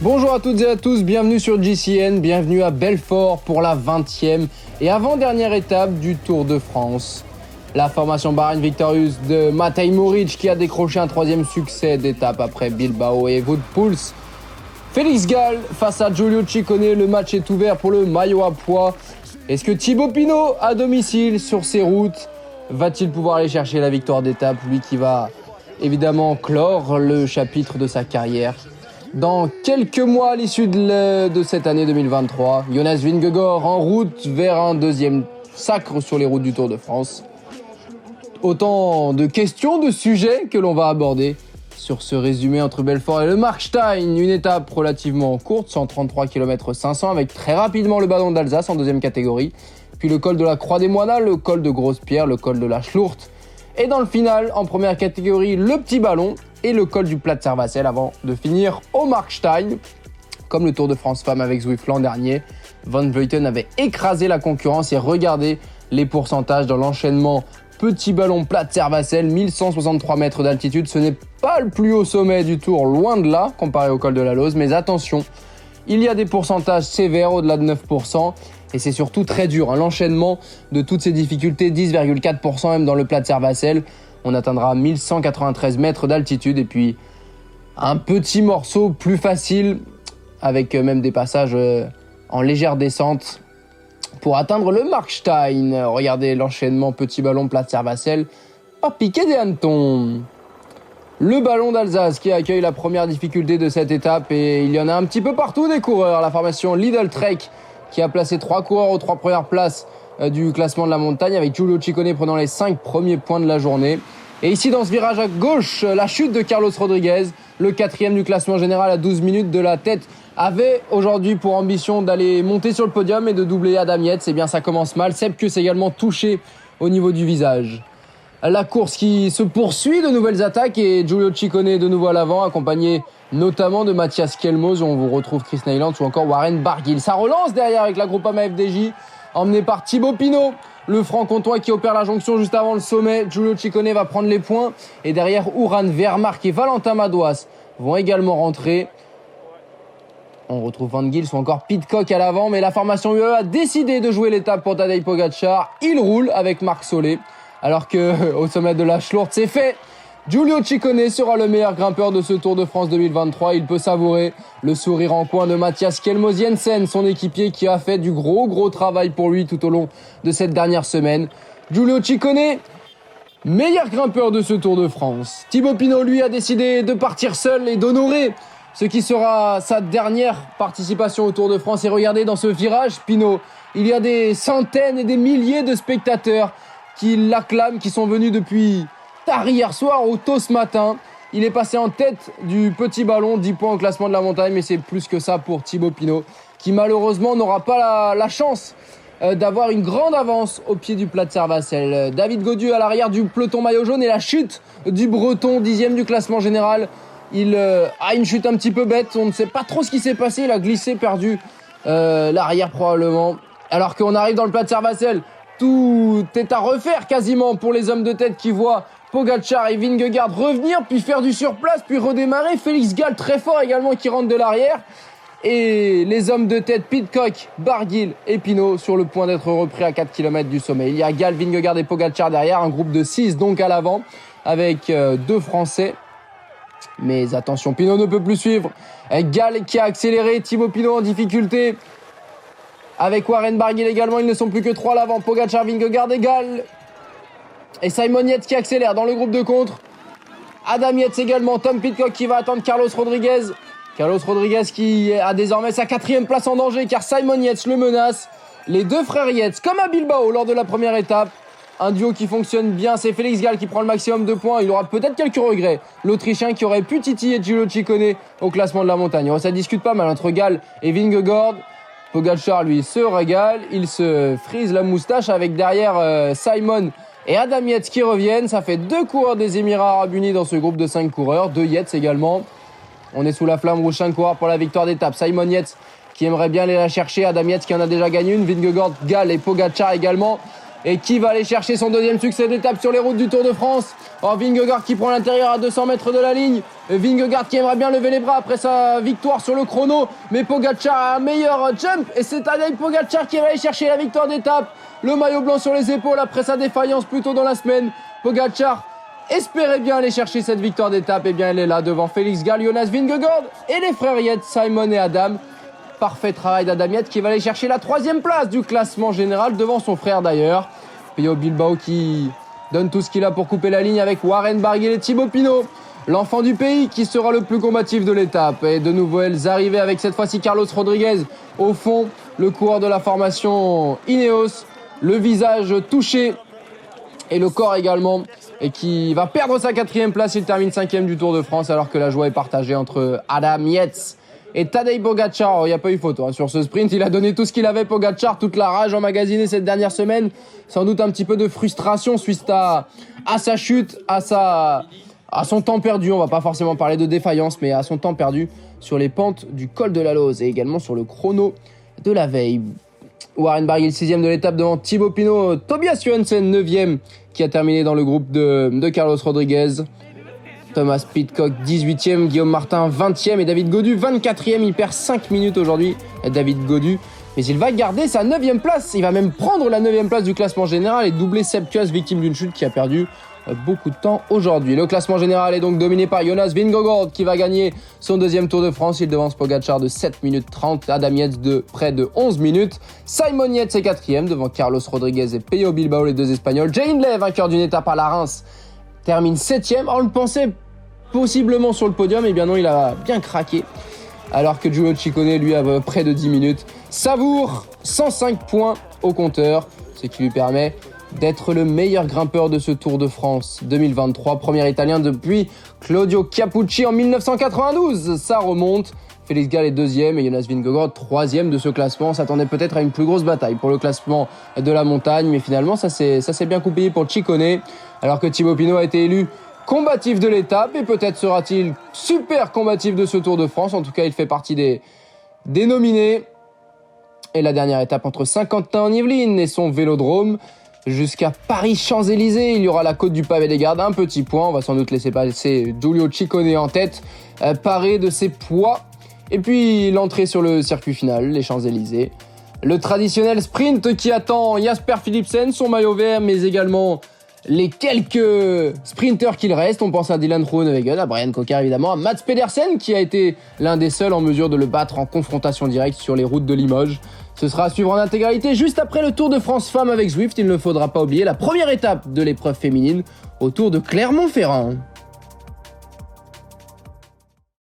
Bonjour à toutes et à tous, bienvenue sur GCN, bienvenue à Belfort pour la 20e et avant-dernière étape du Tour de France. La formation Bahrain Victorious de Matej Moric qui a décroché un troisième succès d'étape après Bilbao et Wout Poels. Félix Gall face à Giulio Ciccone, le match est ouvert pour le maillot à pois. Est-ce que Thibaut Pinot, à domicile sur ses routes, va-t-il pouvoir aller chercher la victoire d'étape, lui qui va évidemment clore le chapitre de sa carrière dans quelques mois à l'issue de cette année 2023. Jonas Vingegaard en route vers un deuxième sacre sur les routes du Tour de France. Autant de questions, de sujets que l'on va aborder sur ce résumé entre Belfort et le Markstein. Une étape relativement courte, 133 km 500, avec très rapidement le ballon d'Alsace en deuxième catégorie. Puis le col de la Croix des Moinas, le col de Grosse-Pierre, le col de la Schlourte. Et dans le final, en première catégorie, le petit ballon et le col du Platservassel avant de finir au Markstein. Comme le Tour de France Femmes avec Zwift l'an dernier, Van Vleuten avait écrasé la concurrence et regardez les pourcentages dans l'enchaînement petit ballon Platservassel, 1163 mètres d'altitude. Ce n'est pas le plus haut sommet du Tour, loin de là, comparé au col de la Lose, mais attention, il y a des pourcentages sévères au-delà de 9%. Et c'est surtout très dur, l'enchaînement de toutes ces difficultés, 10,4% même dans le Platservassel. On atteindra 1193 mètres d'altitude et puis un petit morceau plus facile avec même des passages en légère descente pour atteindre le Markstein. Regardez l'enchaînement petit ballon Platservassel, pas piqué des hannetons. Le ballon d'Alsace qui accueille la première difficulté de cette étape et il y en a un petit peu partout des coureurs. La formation Lidl Trek qui a placé 3 coureurs aux 3 premières places du classement de la montagne avec Giulio Ciccone prenant les 5 premiers points de la journée. Et ici dans ce virage à gauche, la chute de Carlos Rodriguez, le 4e du classement général à 12 minutes de la tête, avait aujourd'hui pour ambition d'aller monter sur le podium et de doubler Adam Yates. Eh bien ça commence mal, Sepp également touché au niveau du visage. La course qui se poursuit, de nouvelles attaques et Giulio Ciccone de nouveau à l'avant, accompagné notamment de Mathias Kelmoz, où on vous retrouve Chris Neyland ou encore Warren Barguil. Ça relance derrière avec la Groupama FDJ, emmené par Thibaut Pinot, le franc-comtois qui opère la jonction juste avant le sommet. Giulio Ciccone va prendre les points et derrière Uran Vermark et Valentin Madouas vont également rentrer. On retrouve Van Gils ou encore Pidcock à l'avant, mais la formation UE a décidé de jouer l'étape pour Tadej Pogacar. Il roule avec Marc Solé, alors qu'au sommet de la Schlourte, c'est fait. Giulio Ciccone sera le meilleur grimpeur de ce Tour de France 2023. Il peut savourer le sourire en coin de Mathias Kelmoz Jensen, son équipier qui a fait du gros travail pour lui tout au long de cette dernière semaine. Giulio Ciccone, meilleur grimpeur de ce Tour de France. Thibaut Pinot, lui, a décidé de partir seul et d'honorer ce qui sera sa dernière participation au Tour de France. Et regardez dans ce virage, Pinot, il y a des centaines et des milliers de spectateurs qui l'acclament, qui sont venus depuis tard hier soir ou tôt ce matin. Il est passé en tête du petit ballon, 10 points au classement de la montagne, mais c'est plus que ça pour Thibaut Pinot, qui malheureusement n'aura pas la chance d'avoir une grande avance au pied du Platservassel. David Gaudu à l'arrière du peloton maillot jaune et la chute du Breton, 10e du classement général. Il a une chute un petit peu bête, on ne sait pas trop ce qui s'est passé, il a glissé, perdu l'arrière probablement. Alors qu'on arrive dans le Platservassel, tout est à refaire quasiment pour les hommes de tête qui voient Pogacar et Vingegaard revenir, puis faire du surplace, puis redémarrer. Félix Gall très fort également qui rentre de l'arrière. Et les hommes de tête Pidcock, Barguil et Pinot sur le point d'être repris à 4 km du sommet. Il y a Gall, Vingegaard et Pogacar derrière, un groupe de 6 donc à l'avant, avec 2 Français. Mais attention, Pinot ne peut plus suivre. Gall qui a accéléré, Thibaut Pinot en difficulté. Avec Warren Barguil également, ils ne sont plus que 3 à l'avant. Pogacar, Vingegaard et Gall. Et Simon Yates qui accélère dans le groupe de contre. Adam Yates également. Tom Pidcock qui va attendre Carlos Rodriguez. Carlos Rodriguez qui a désormais sa 4e place en danger car Simon Yates le menace. Les 2 frères Yates, comme à Bilbao lors de la première étape. Un duo qui fonctionne bien, c'est Félix Gall qui prend le maximum de points. Il aura peut-être quelques regrets. L'Autrichien qui aurait pu titiller Giulio Ciccone au classement de la montagne. Ça discute pas mal entre Gall et Vingegaard. Pogacar lui se régale, il se frise la moustache avec derrière Simon et Adam Yates qui reviennent. Ça fait 2 coureurs des Émirats Arabes Unis dans ce groupe de 5 coureurs, 2 Yates également. On est sous la flamme rouge, 5 coureurs pour la victoire d'étape. Simon Yates qui aimerait bien aller la chercher, Adam Yates qui en a déjà gagné une, Vingegaard, Gall et Pogacar également. Et qui va aller chercher son deuxième succès d'étape sur les routes du Tour de France? Oh, Vingegaard qui prend l'intérieur à 200 mètres de la ligne. Vingegaard qui aimerait bien lever les bras après sa victoire sur le chrono. Mais Pogačar a un meilleur jump. Et c'est Tadej Pogačar qui va aller chercher la victoire d'étape. Le maillot blanc sur les épaules après sa défaillance plus tôt dans la semaine. Pogačar espérait bien aller chercher cette victoire d'étape. Et bien elle est là devant Félix Gall, Jonas Vingegaard et les frères Yates, Simon et Adam. Parfait travail d'Adam Yates qui va aller chercher la 3e place du classement général devant son frère d'ailleurs. Pello Bilbao qui donne tout ce qu'il a pour couper la ligne avec Warren Barguil et Thibaut Pinot. L'enfant du pays qui sera le plus combatif de l'étape. Et de nouvelles arrivées avec cette fois-ci Carlos Rodriguez. Au fond, le coureur de la formation Ineos. Le visage touché et le corps également. Et qui va perdre sa 4e place. Il termine 5e du Tour de France alors que la joie est partagée entre Adam Yates et Tadej Pogačar. Il n'y a pas eu photo sur ce sprint. Il a donné tout ce qu'il avait, Pogačar, toute la rage emmagasinée cette dernière semaine. Sans doute un petit peu de frustration suite à sa chute, à son temps perdu. On va pas forcément parler de défaillance, mais à son temps perdu sur les pentes du col de la Lose et également sur le chrono de la veille. Warren Barguil 6e de l'étape devant Thibaut Pinot. Tobias Johansen 9e qui a terminé dans le groupe de Carlos Rodriguez. Thomas Pidcock 18e, Guillaume Martin 20e et David Gaudu 24e. Il perd 5 minutes aujourd'hui, David Gaudu. Mais il va garder sa 9e place. Il va même prendre la 9e place du classement général et doubler Sepp Kuss, victime d'une chute qui a perdu beaucoup de temps aujourd'hui. Le classement général est donc dominé par Jonas Vingegaard qui va gagner son 2e Tour de France. Il devance Pogačar de 7 minutes 30, Adam Yates de près de 11 minutes. Simon Yates est 4e devant Carlos Rodriguez et Pello Bilbao, les 2 Espagnols. Jay Hindley, vainqueur d'une étape à la Reims, termine 7e. On le pensait possiblement sur le podium, et bien non, il a bien craqué. Alors que Giulio Ciccone, lui, a près de 10 minutes. Savoure 105 points au compteur, ce qui lui permet d'être le meilleur grimpeur de ce Tour de France 2023. Premier italien depuis Claudio Capucci en 1992. Ça remonte. Félix Gall est 2e et Jonas Vingegaard 3e de ce classement. On s'attendait peut-être à une plus grosse bataille pour le classement de la montagne, mais finalement ça s'est bien coupé pour Ciccone. Alors que Thibaut Pinot a été élu combatif de l'étape et peut-être sera-t-il super combatif de ce Tour de France. En tout cas, il fait partie des nominés. Et la dernière étape entre Saint-Quentin-en-Yvelines et son vélodrome jusqu'à Paris-Champs-Élysées. Il y aura la côte du pavé des Gardes, un petit point. On va sans doute laisser passer Giulio Ciccone en tête, paré de ses poids. Et puis l'entrée sur le circuit final, les Champs-Élysées. Le traditionnel sprint qui attend Jasper Philipsen, son maillot vert, mais également les quelques sprinteurs qu'il reste. On pense à Dylan Groenewegen, à Brian Kocher évidemment, à Mats Pedersen qui a été l'un des seuls en mesure de le battre en confrontation directe sur les routes de Limoges. Ce sera à suivre en intégralité juste après le Tour de France Femmes avec Zwift. Il ne faudra pas oublier la première étape de l'épreuve féminine au Tour de Clermont-Ferrand.